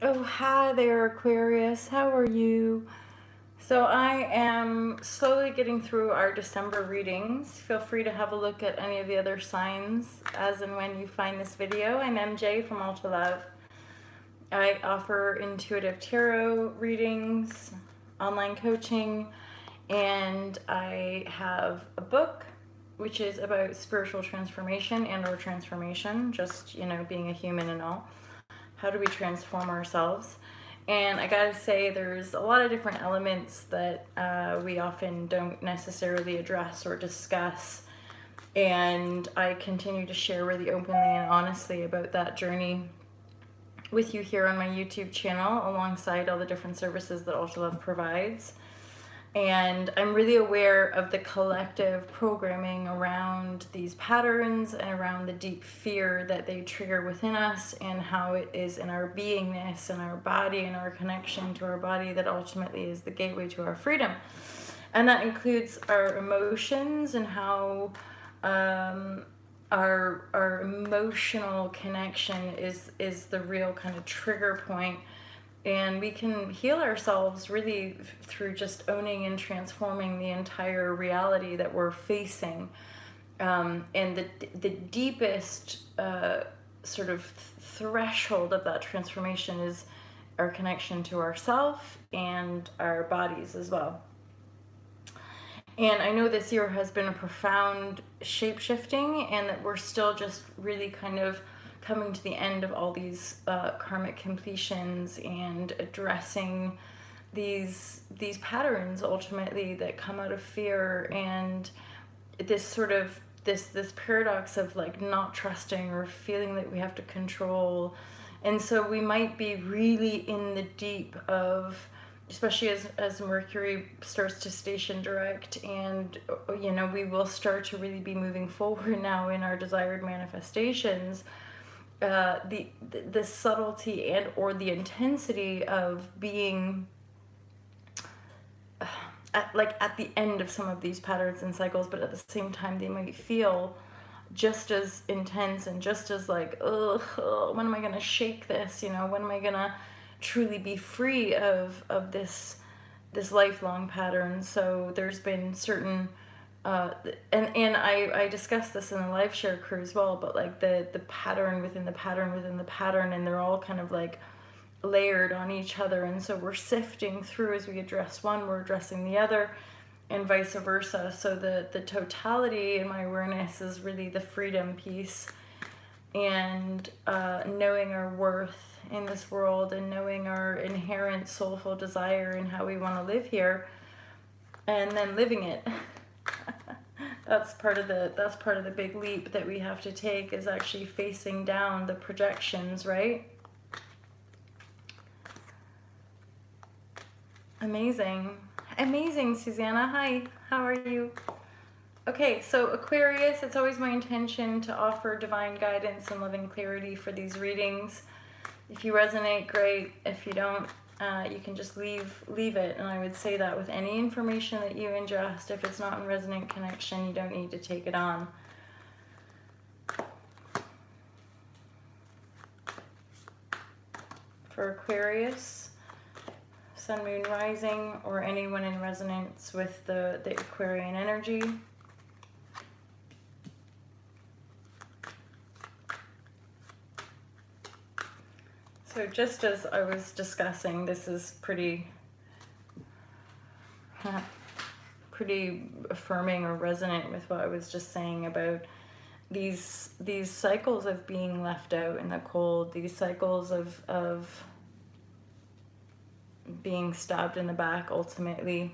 Oh, hi there, Aquarius. How are you? So I am slowly getting through our December readings. Feel free to have a look at any of the other signs as and when you find this video. I'm MJ from Alta Love. I offer intuitive tarot readings, online coaching, and I have a book which is about spiritual transformation and or transformation, just, being a human and all. How do we transform ourselves? And I gotta say, there's a lot of different elements that we often don't necessarily address or discuss. And I continue to share really openly and honestly about that journey with you here on my YouTube channel, alongside all the different services that Ultra Love provides. And I'm really aware of the collective programming around these patterns and around the deep fear that they trigger within us, and how it is in our beingness and our body and our connection to our body that ultimately is the gateway to our freedom. And that includes our emotions and how our emotional connection is the real kind of trigger point. And we can heal ourselves really through just owning and transforming the entire reality that we're facing. And the deepest sort of threshold of that transformation is our connection to ourself and our bodies as well. And I know this year has been a profound shape shifting, and that we're still just really kind of coming to the end of all these karmic completions and addressing these patterns ultimately that come out of fear, and this sort of this paradox of like not trusting or feeling that we have to control. And so we might be really in the deep of, especially as Mercury starts to station direct, and we will start to really be moving forward now in our desired manifestations. The subtlety and or the intensity of being at the end of some of these patterns and cycles, but at the same time they might feel just as intense and just as like, ugh, when am I gonna shake this? When am I gonna truly be free of this lifelong pattern? So there's been certain and I discussed this in the live share crew as well, but like the pattern within the pattern within the pattern, and they're all kind of like layered on each other. And so we're sifting through, as we address one, we're addressing the other, and vice versa. So the totality in my awareness is really the freedom piece, and knowing our worth in this world, and knowing our inherent soulful desire and how we want to live here, and then living it. That's part of the big leap that we have to take, is actually facing down the projections, right? Amazing. Amazing, Susanna. Hi, how are you? Okay, so Aquarius, it's always my intention to offer divine guidance and loving clarity for these readings. If you resonate, great. If you don't, you can just leave it. And I would say that with any information that you ingest, if it's not in resonant connection, you don't need to take it on. For Aquarius, Sun, Moon, Rising, or anyone in resonance with the Aquarian energy. So just as I was discussing, this is pretty affirming or resonant with what I was just saying about these cycles of being left out in the cold, these cycles of being stabbed in the back ultimately.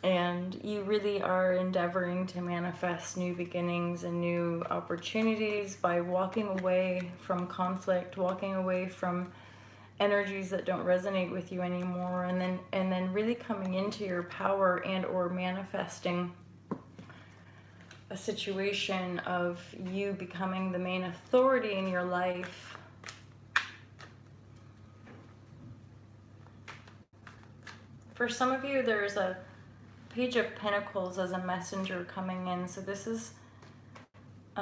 And you really are endeavoring to manifest new beginnings and new opportunities by walking away from conflict, walking away from energies that don't resonate with you anymore, and then really coming into your power and or manifesting a situation of you becoming the main authority in your life. For some of you, there's a Page of Pentacles as a messenger coming in. So this is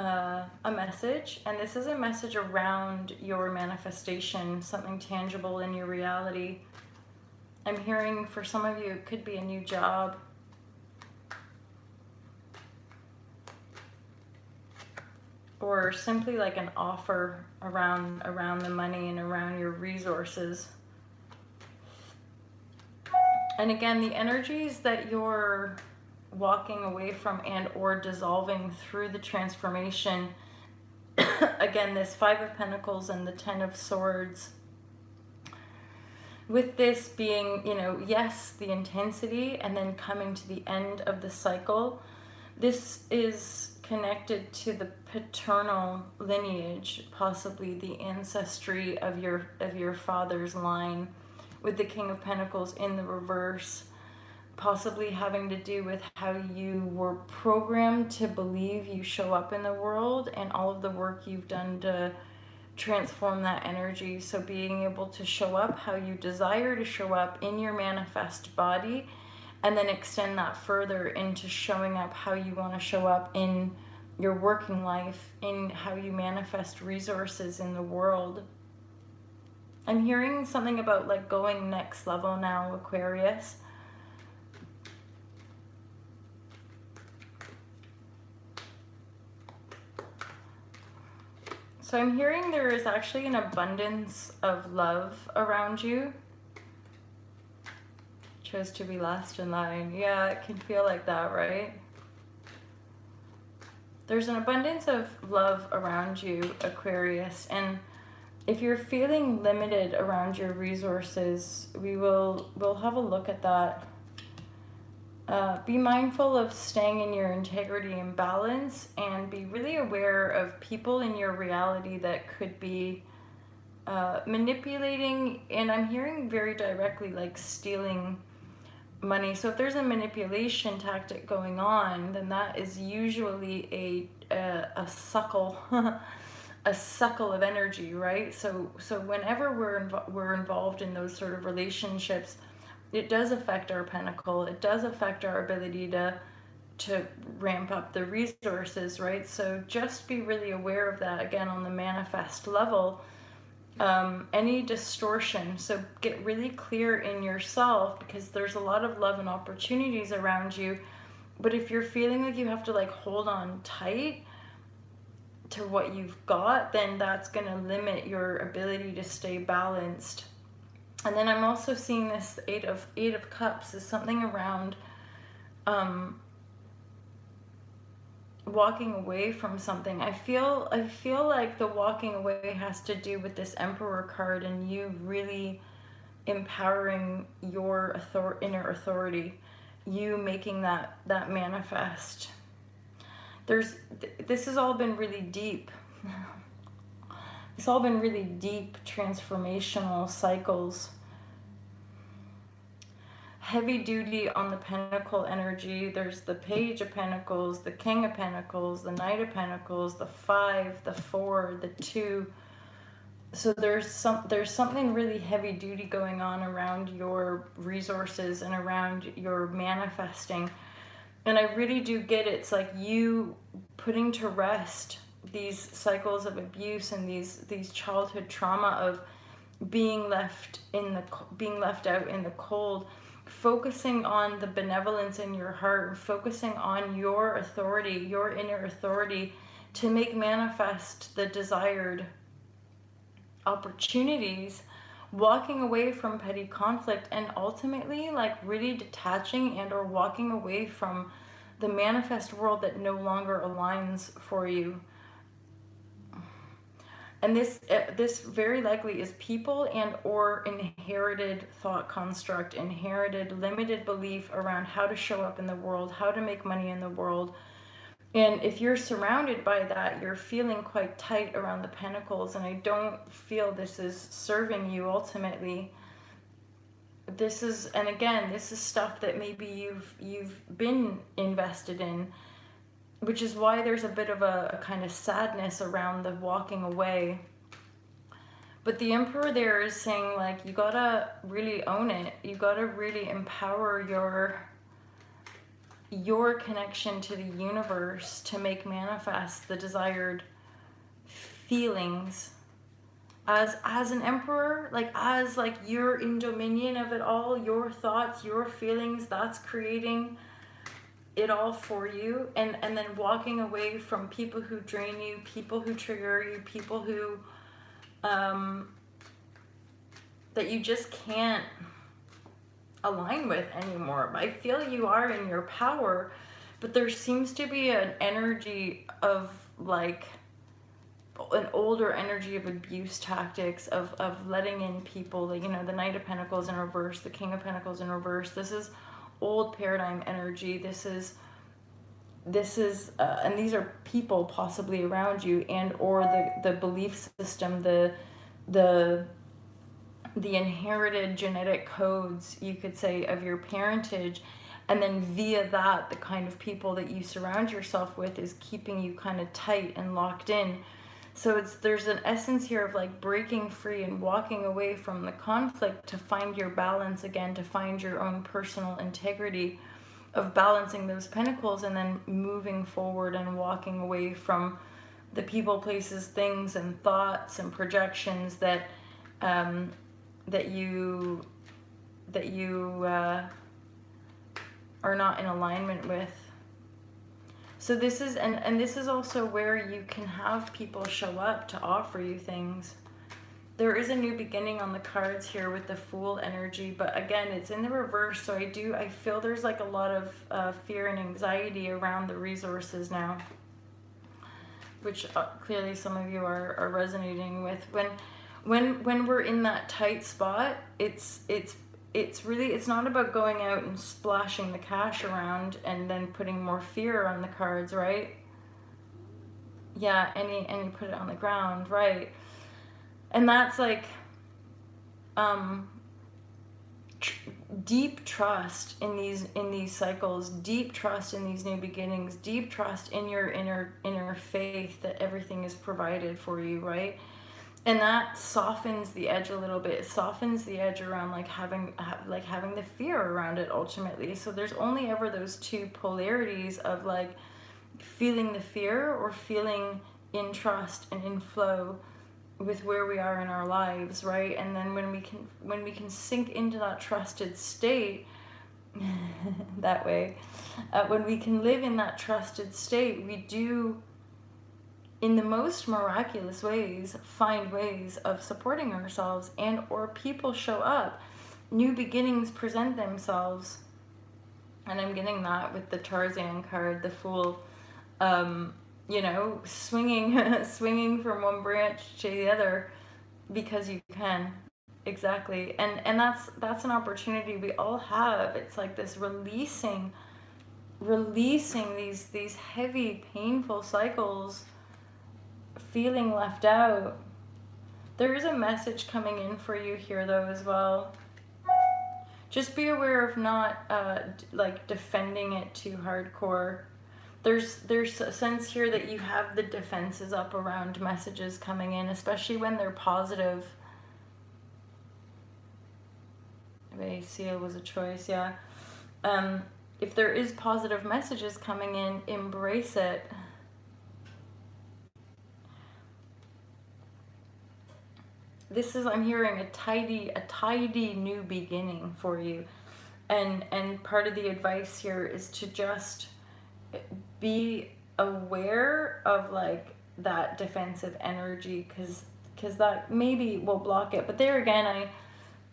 a message, and this is a message around your manifestation, something tangible in your reality. I'm hearing for some of you it could be a new job, or simply like an offer around the money and around your resources. And again, the energies that you're walking away from and or dissolving through the transformation, again, this Five of Pentacles and the Ten of Swords, with this being, you know, yes, the intensity and then coming to the end of the cycle, this is connected to the paternal lineage, possibly the ancestry of your father's line, with the King of Pentacles in the reverse, possibly having to do with how you were programmed to believe you show up in the world and all of the work you've done to transform that energy. So being able to show up how you desire to show up in your manifest body, and then extend that further into showing up how you want to show up in your working life, in how you manifest resources in the world. I'm hearing something about like going next level now, Aquarius. So I'm hearing there is actually an abundance of love around you. Chose to be last in line. Yeah, it can feel like that, right? There's an abundance of love around you, Aquarius, and if you're feeling limited around your resources, we'll have a look at that. Be mindful of staying in your integrity and balance, and be really aware of people in your reality that could be manipulating, and I'm hearing very directly like stealing money. So if there's a manipulation tactic going on, then that is usually a suckle a suckle of energy, right? So whenever we're involved in those sort of relationships, it does affect our pentacle. It does affect our ability to ramp up the resources, right? So just be really aware of that, again, on the manifest level. Any distortion, so get really clear in yourself, because there's a lot of love and opportunities around you, but if you're feeling like you have to like hold on tight to what you've got, then that's going to limit your ability to stay balanced. And then I'm also seeing this Eight of Cups is something around walking away from something. I feel like the walking away has to do with this Emperor card and you really empowering your inner authority, you making that manifest. This has all been really deep. It's all been really deep transformational cycles. Heavy duty on the Pentacle energy. There's the Page of Pentacles, the King of Pentacles, the Knight of Pentacles, the 5, the 4, the 2. So there's something really heavy duty going on around your resources and around your manifesting. And I really do get it. It's like you putting to rest these cycles of abuse and these childhood trauma of being left out in the cold, focusing on the benevolence in your heart, focusing on your authority, your inner authority, to make manifest the desired opportunities, walking away from petty conflict, and ultimately like really detaching and or walking away from the manifest world that no longer aligns for you. And this very likely is people and or inherited thought construct, inherited limited belief around how to show up in the world, how to make money in the world. And if you're surrounded by that, you're feeling quite tight around the pentacles, and I don't feel this is serving you ultimately. This is stuff that maybe you've been invested in, which is why there's a bit of a kind of sadness around the walking away. But the Emperor there is saying, like, you gotta really own it. You gotta really empower your connection to the universe to make manifest the desired feelings as an emperor, like as like you're in dominion of it all, your thoughts, your feelings, that's creating it all for you, and then walking away from people who drain you, people who trigger you, people who that you just can't align with anymore. I feel you are in your power, but there seems to be an energy of like an older energy of abuse tactics, of letting in people, like, you know, the Knight of Pentacles in reverse, the King of Pentacles in reverse. This is old paradigm energy. This is and these are people possibly around you, and or the belief system, the inherited genetic codes, you could say, of your parentage, and then via that, the kind of people that you surround yourself with is keeping you kind of tight and locked in. So there's an essence here of like breaking free and walking away from the conflict to find your balance again, to find your own personal integrity of balancing those pentacles, and then moving forward and walking away from the people, places, things, and thoughts and projections that that you are not in alignment with. So this is, and this is also where you can have people show up to offer you things. There is a new beginning on the cards here with the Fool energy, but again, it's in the reverse. So I feel there's like a lot of fear and anxiety around the resources now, which clearly some of you are resonating with. When we're in that tight spot, it's really, it's not about going out and splashing the cash around and then putting more fear on the cards, right? Yeah, and you put it on the ground, right? And that's like deep trust in these cycles, deep trust in these new beginnings, deep trust in your inner faith that everything is provided for you, right? And that softens the edge a little bit. It softens the edge around like having the fear around it ultimately. So there's only ever those two polarities of like feeling the fear or feeling in trust and in flow with where we are in our lives, right? And then when we can sink into that trusted state that way, when we can live in that trusted state, we do, in the most miraculous ways, find ways of supporting ourselves, and or people show up, new beginnings present themselves. And I'm getting that with the Tarzan card, the Fool, you know, swinging from one branch to the other because you can. Exactly. And that's an opportunity we all have. It's like this releasing these heavy, painful cycles, feeling left out. There is a message coming in for you here though as well. Just be aware of not like defending it too hardcore. There's a sense here that you have the defenses up around messages coming in, especially when they're positive. Maybe seal was a choice, yeah. If there is positive messages coming in, embrace it. This is, I'm hearing a tidy new beginning for you. And part of the advice here is to just be aware of like that defensive energy, because that maybe will block it. But there again,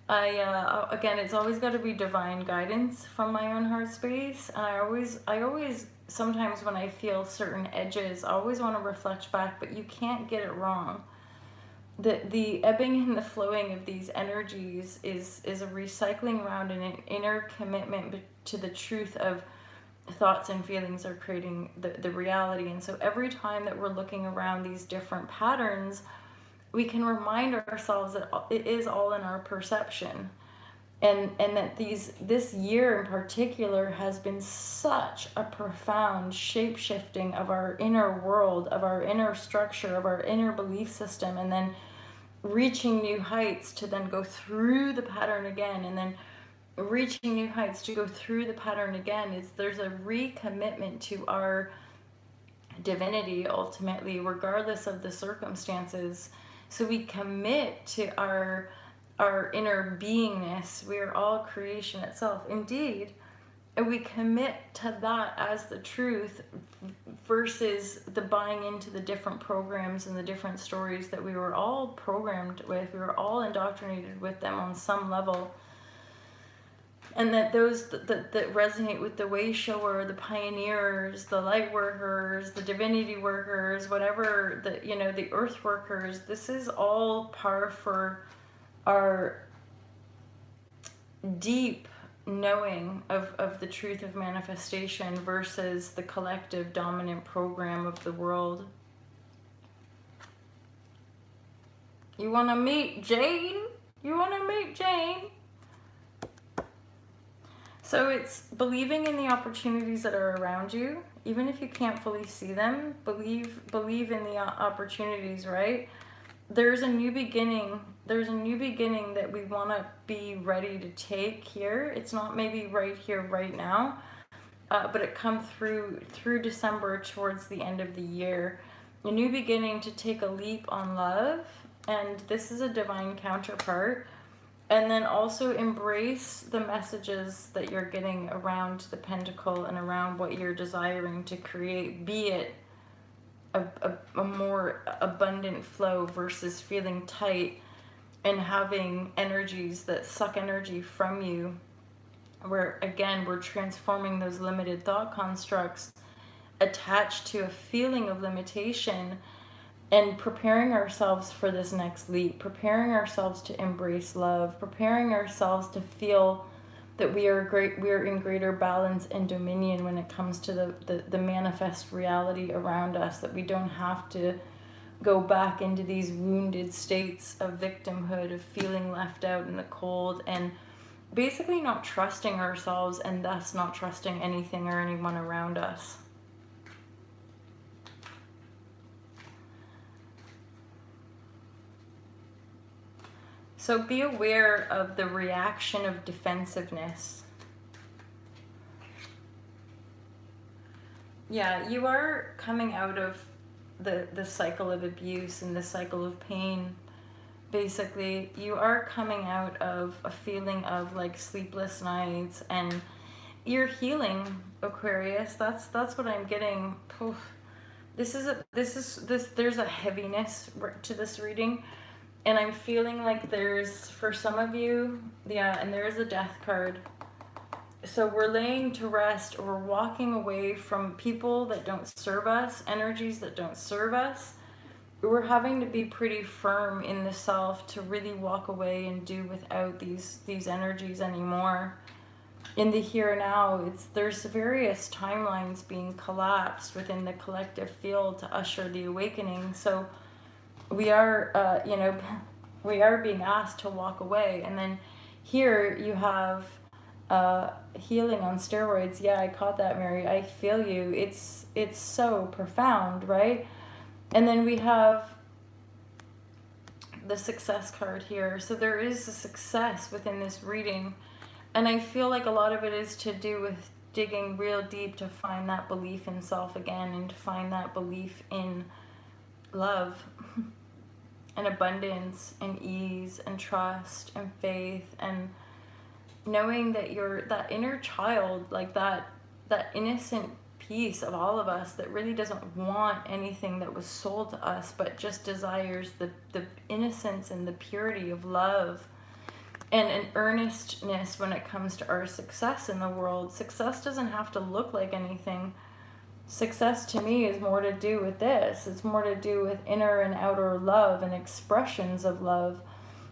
again, it's always got to be divine guidance from my own heart space. And I always sometimes when I feel certain edges, I always want to reflect back, but you can't get it wrong. The ebbing and the flowing of these energies is a recycling around an inner commitment to the truth of thoughts and feelings are creating the reality. And so every time that we're looking around these different patterns, we can remind ourselves that it is all in our perception. And that this year in particular has been such a profound shape-shifting of our inner world, of our inner structure, of our inner belief system, and then reaching new heights to then go through the pattern again, and then reaching new heights, to go through the pattern again. There's a recommitment to our divinity ultimately, regardless of the circumstances. So we commit to our inner beingness. We are all creation itself, indeed, and we commit to that as the truth versus the buying into the different programs and the different stories that we were all programmed with. We were all indoctrinated with them on some level, and that those that resonate with the way shower, the pioneers, the light workers, the divinity workers, whatever, the earth workers, this is all par for our deep knowing of the truth of manifestation versus the collective dominant program of the world. You want to meet Jane? You want to meet Jane? So it's believing in the opportunities that are around you, even if you can't fully see them. Believe in the opportunities, right? There's a new beginning. There's a new beginning that we want to be ready to take here. It's not maybe right here, right now, but it comes through December towards the end of the year. A new beginning to take a leap on love, and this is a divine counterpart. And then also embrace the messages that you're getting around the pentacle and around what you're desiring to create, be it a more abundant flow versus feeling tight and having energies that suck energy from you, where again we're transforming those limited thought constructs attached to a feeling of limitation and preparing ourselves for this next leap, preparing ourselves to embrace love, preparing ourselves to feel that we are in greater balance and dominion when it comes to the manifest reality around us, that we don't have to go back into these wounded states of victimhood, of feeling left out in the cold, and basically not trusting ourselves, and thus not trusting anything or anyone around us. So be aware of the reaction of defensiveness. Yeah, you are coming out of the cycle of abuse and the cycle of pain. Basically, you are coming out of a feeling of like sleepless nights, and you're healing, Aquarius. That's what I'm getting. There's a heaviness to this reading. And I'm feeling like there's, for some of you, yeah, and there is a death card. So we're laying to rest, or we're walking away from people that don't serve us, energies that don't serve us. We're having to be pretty firm in the self to really walk away and do without these energies anymore. In the here and now, there's various timelines being collapsed within the collective field to usher the awakening. So we are, we are being asked to walk away. And then here you have healing on steroids. Yeah, I caught that, Mary. I feel you. It's so profound, right? And then we have the success card here. So there is a success within this reading. And I feel like a lot of it is to do with digging real deep to find that belief in self again, and to find that belief in love and abundance and ease and trust and faith, and knowing that you're that inner child, like that innocent piece of all of us that really doesn't want anything that was sold to us, but just desires the innocence and the purity of love, and an earnestness when it comes to our success in the world. Success doesn't have to look like anything. Success to me is more to do with this. It's more to do with inner and outer love and expressions of love.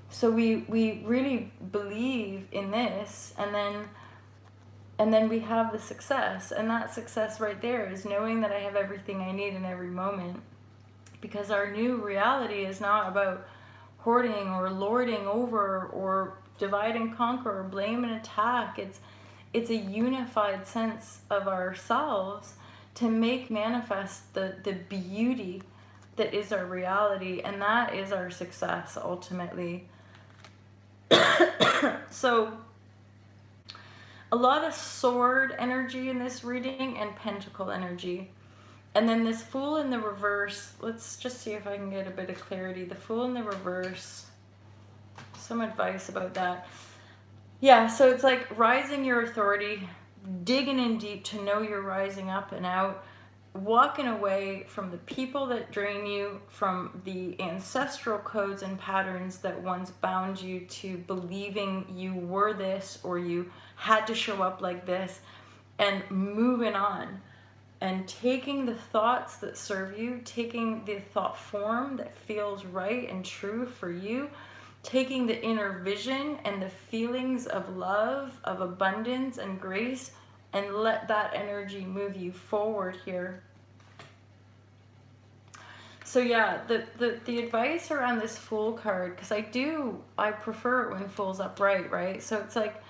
So we really believe in this, and then we have the success. And that success right there is knowing that I have everything I need in every moment. Because our new reality is not about hoarding or lording over or divide and conquer or blame and attack. It's a unified sense of ourselves to make manifest the beauty that is our reality, and that is our success ultimately. So a lot of sword energy in this reading and pentacle energy. And then this Fool in the reverse, let's just see if I can get a bit of clarity. The Fool in the reverse, some advice about that. Yeah, so it's like rising your authority, digging in deep to know you're rising up and out, walking away from the people that drain you, from the ancestral codes and patterns that once bound you to believing you were this or you had to show up like this, and moving on and taking the thoughts that serve you, taking the thought form that feels right and true for you, taking the inner vision and the feelings of love, of abundance and grace, and let that energy move you forward here. So yeah, the advice around this Fool card, because I prefer it when Fool's upright, right? So it's like,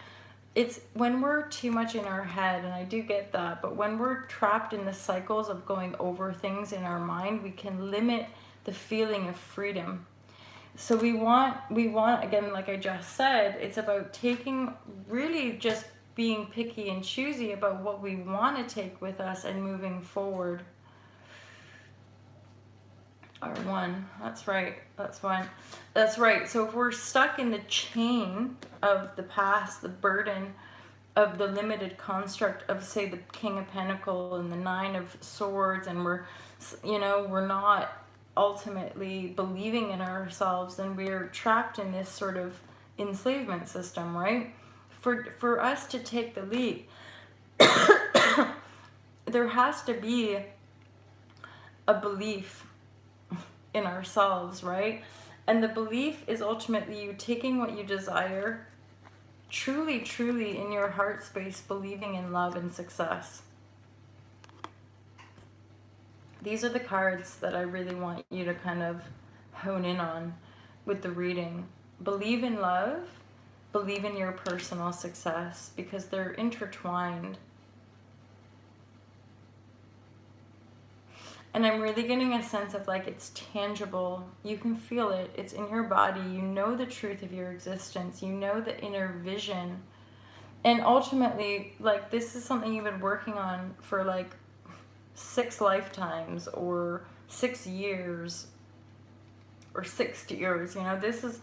it's when we're too much in our head, and I do get that, but when we're trapped in the cycles of going over things in our mind, we can limit the feeling of freedom. So we want, again, like I just said, it's about taking, really just being picky and choosy about what we want to take with us and moving forward. R1, that's right, that's one. That's right, so if we're stuck in the chain of the past, the burden of the limited construct of, say, the King of Pentacles and the Nine of Swords, and we're not ultimately believing in ourselves, then we're trapped in this sort of enslavement system, right? For us to take the leap, there has to be a belief in ourselves, right? And the belief is ultimately you taking what you desire, truly, truly in your heart space, believing in love and success. These are the cards that I really want you to kind of hone in on with the reading. Believe in love, believe in your personal success, because they're intertwined. And I'm really getting a sense of like it's tangible. You can feel it. It's in your body. You know the truth of your existence. You know the inner vision. And ultimately, like, this is something you've been working on for like 6 lifetimes or 6 years or 60 years. You know, this is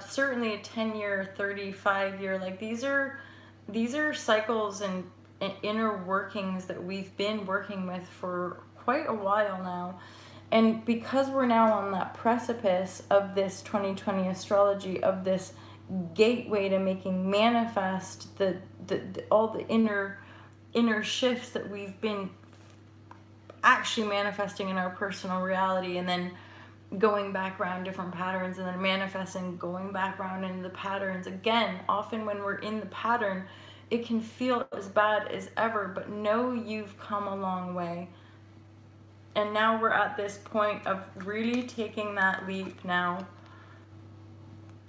certainly a 10-year, 35-year. Like, these are cycles and inner workings that we've been working with for quite a while now. And because we're now on that precipice of this 2020 astrology, of this gateway to making manifest all the inner shifts that we've been actually manifesting in our personal reality, and then going back around different patterns, and then manifesting, going back around into the patterns again. Often when we're in the pattern, it can feel as bad as ever, but know you've come a long way. And now we're at this point of really taking that leap now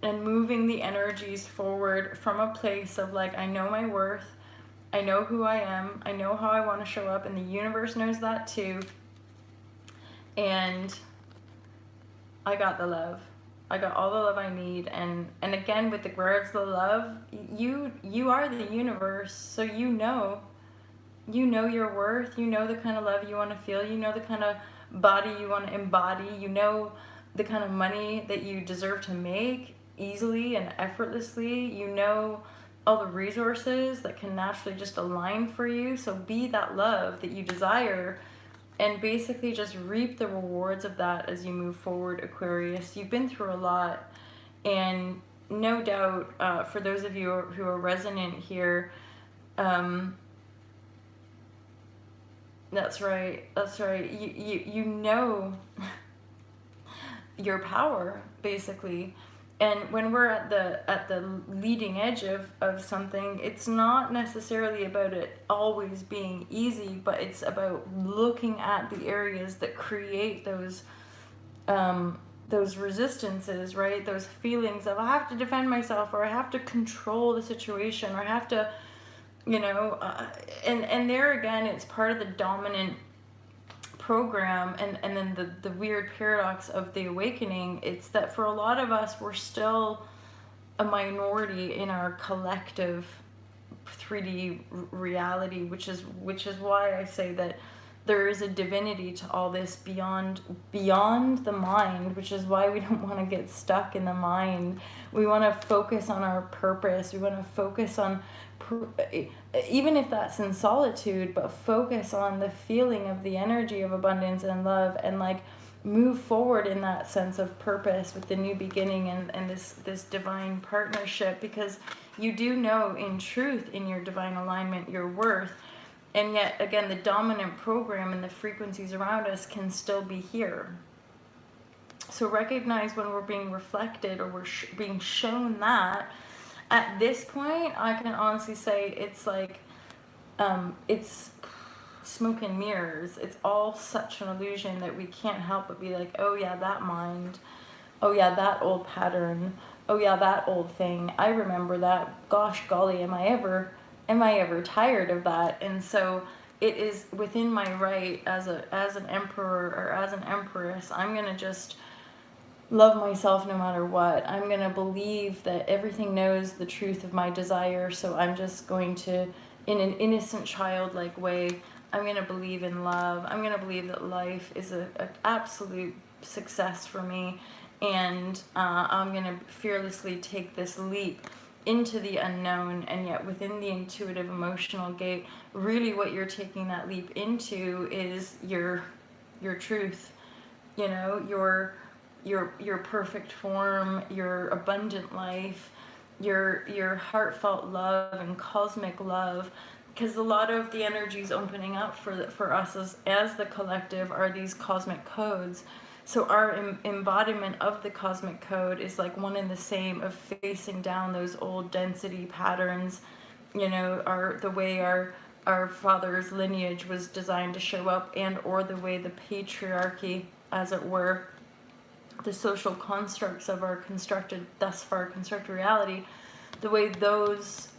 and moving the energies forward from a place of like, I know my worth, I know who I am, I know how I want to show up, and the universe knows that too. And I got the love. I got all the love I need. And again, with the words, the love, you are the universe, so you know your worth, you know the kind of love you want to feel, you know the kind of body you want to embody, you know the kind of money that you deserve to make easily and effortlessly, you know all the resources that can naturally just align for you. So be that love that you desire, and basically just reap the rewards of that as you move forward, Aquarius. You've been through a lot, and no doubt for those of you who are resonant here, that's right. You know your power, basically. And when we're at the leading edge of something, it's not necessarily about it always being easy, but it's about looking at the areas that create those resistances, right? Those feelings of I have to defend myself, or I have to control the situation, or I have to, and there again, it's part of the dominant program, and then the weird paradox of the awakening. It's that for a lot of us, we're still a minority in our collective 3D reality, which is why I say that there is a divinity to all this beyond the mind, which is why we don't want to get stuck in the mind. We want to focus on our purpose. We want to focus on, even if that's in solitude, but focus on the feeling of the energy of abundance and love, and like move forward in that sense of purpose with the new beginning, and this divine partnership, because you do know in truth, in your divine alignment, your worth. And yet again, the dominant program and the frequencies around us can still be here. So recognize when we're being reflected, or we're being shown that. At this point, I can honestly say it's like it's smoke and mirrors. It's all such an illusion that we can't help but be like, oh yeah, that mind. Oh yeah, that old pattern. Oh yeah, that old thing. I remember that. Gosh golly, am I ever tired of that? And so it is within my right as an emperor or as an empress. I'm gonna just love myself no matter what. I'm gonna believe that everything knows the truth of my desire. So I'm just going to, in an innocent, childlike way, I'm gonna believe in love. I'm gonna believe that life is an absolute success for me. And I'm going to fearlessly take this leap into the unknown, and yet within the intuitive emotional gate, really what you're taking that leap into is your truth, you know, your perfect form, your abundant life, your heartfelt love and cosmic love. Because a lot of the energies opening up for us as the collective are these cosmic codes. So our embodiment of the cosmic code is like one and the same, of facing down those old density patterns, you know, the way our father's lineage was designed to show up, and or the way the patriarchy, as it were, the social constructs of our thus far constructed reality, the way those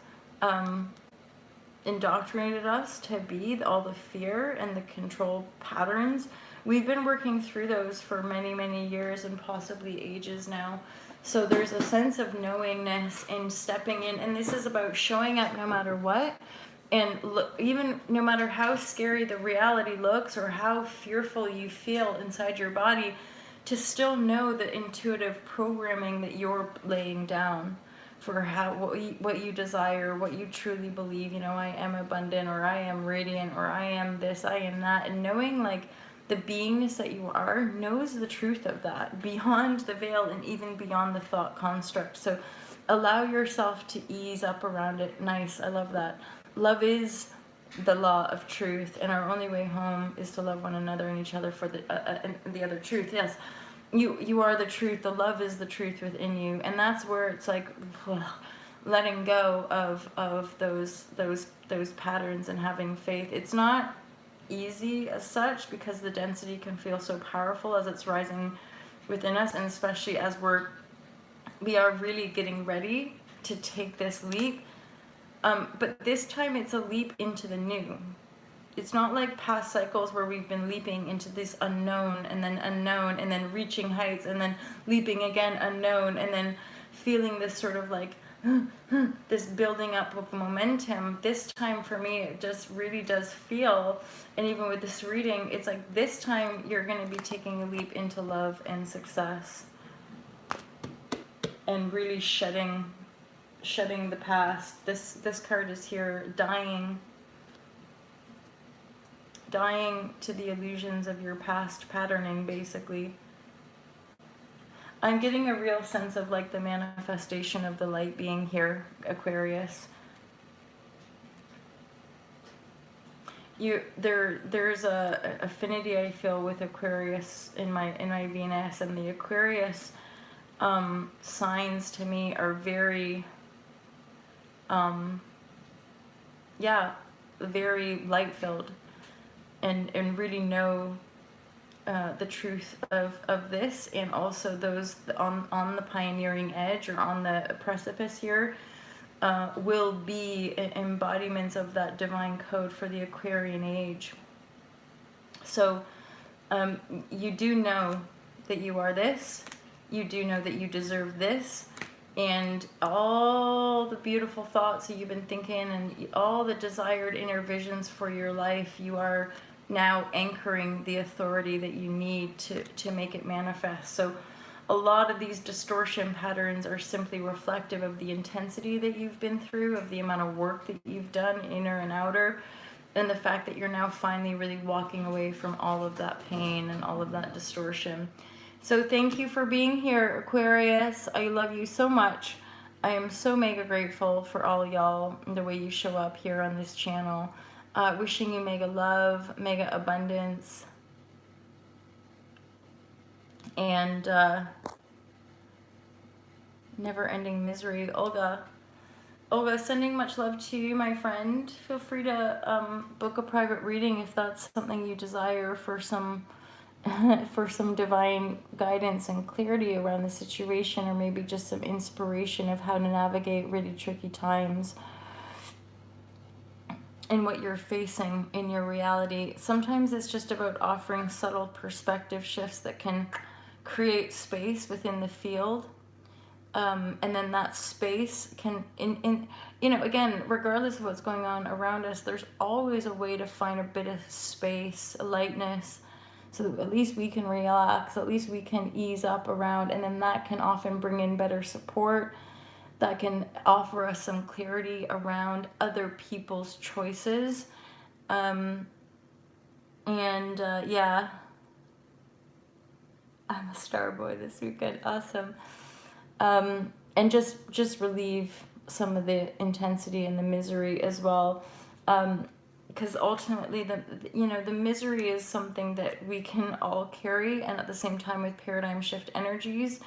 indoctrinated us to be, all the fear and the control patterns. We've been working through those for many, many years and possibly ages now. So there's a sense of knowingness and stepping in, and this is about showing up no matter what. And even no matter how scary the reality looks or how fearful you feel inside your body, to still know the intuitive programming that you're laying down for what you desire, what you truly believe. You know, I am abundant, or I am radiant, or I am this, I am that. And knowing like the beingness that you are knows the truth of that beyond the veil and even beyond the thought construct. So allow yourself to ease up around it. Nice, I love that. Love is the law of truth, and our only way home is to love one another and each other for the other truth. Yes, you are the truth. The love is the truth within you, and that's where it's like letting go of those patterns and having faith. It's not easy as such, because the density can feel so powerful as it's rising within us, and especially as we are really getting ready to take this leap. But this time it's a leap into the new. It's not like past cycles where we've been leaping into this unknown and then reaching heights and then leaping again unknown, and then feeling this sort of like this building up of momentum. This time for me, it just really does feel, and even with this reading, it's like this time you're going to be taking a leap into love and success, and really shedding the past. This card is here, dying to the illusions of your past patterning, basically. I'm getting a real sense of like the manifestation of the light being here, Aquarius. There's a affinity I feel with Aquarius in my Venus, and the Aquarius signs to me are very very light filled, and really know the truth of this, and also those on the pioneering edge or on the precipice here will be embodiments of that divine code for the Aquarian age. So you do know that you are this, you do know that you deserve this, and all the beautiful thoughts that you've been thinking and all the desired inner visions for your life, you are now anchoring the authority that you need to make it manifest. So a lot of these distortion patterns are simply reflective of the intensity that you've been through, of the amount of work that you've done, inner and outer, and the fact that you're now finally really walking away from all of that pain and all of that distortion. So thank you for being here, Aquarius. I love you so much. I am so mega grateful for all y'all and the way you show up here on this channel. Wishing you mega love, mega abundance, and never-ending misery. Olga, sending much love to you, my friend. Feel free to book a private reading if that's something you desire for some for some divine guidance and clarity around the situation, or maybe just some inspiration of how to navigate really tricky times in what you're facing in your reality. Sometimes it's just about offering subtle perspective shifts that can create space within the field. And then that space can, again, regardless of what's going on around us, there's always a way to find a bit of space, a lightness, so that at least we can relax, at least we can ease up around, and then that can often bring in better support, that can offer us some clarity around other people's choices. Yeah, I'm a star boy this weekend, awesome. And just relieve some of the intensity and the misery as well. Because ultimately the misery is something that we can all carry, and at the same time with paradigm shift energies,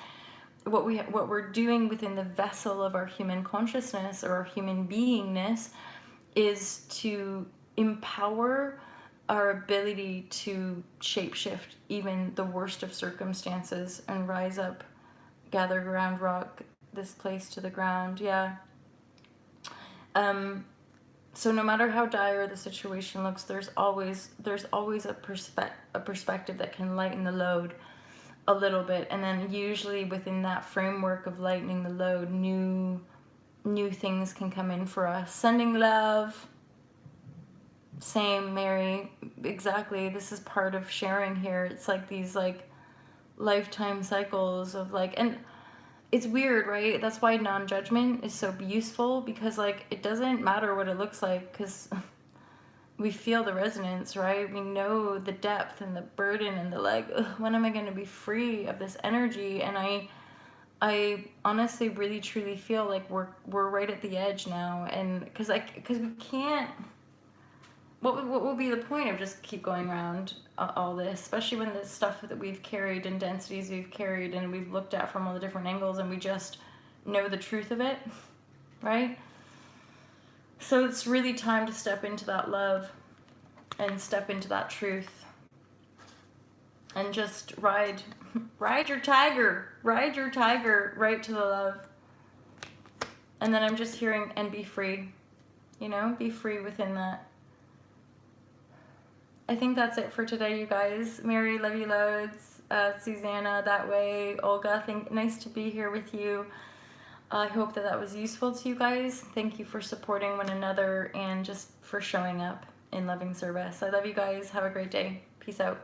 what we're doing within the vessel of our human consciousness or our human beingness is to empower our ability to shapeshift even the worst of circumstances and rise up, gather ground, rock this place to the ground. Yeah. So no matter how dire the situation looks, there's always a perspective that can lighten the load a little bit, and then usually within that framework of lightening the load, new things can come in for us. Sending love. Same, Mary. Exactly. This is part of sharing here. It's like these lifetime cycles of and it's weird, right? That's why non-judgment is so useful, because it doesn't matter what it looks like, because we feel the resonance, right? We know the depth and the burden and the when am I going to be free of this energy? And I honestly really truly feel like we're right at the edge now, and because we can't. What will be the point of just keep going around all this, especially when the stuff that we've carried and densities we've carried and we've looked at from all the different angles, and we just know the truth of it, right? So it's really time to step into that love and step into that truth and just ride your tiger right to the love. And then I'm just hearing, and be free, be free within that. I think that's it for today, you guys. Mary, love you loads. Susanna, that way. Olga, nice to be here with you. I hope that was useful to you guys. Thank you for supporting one another and just for showing up in loving service. I love you guys. Have a great day. Peace out.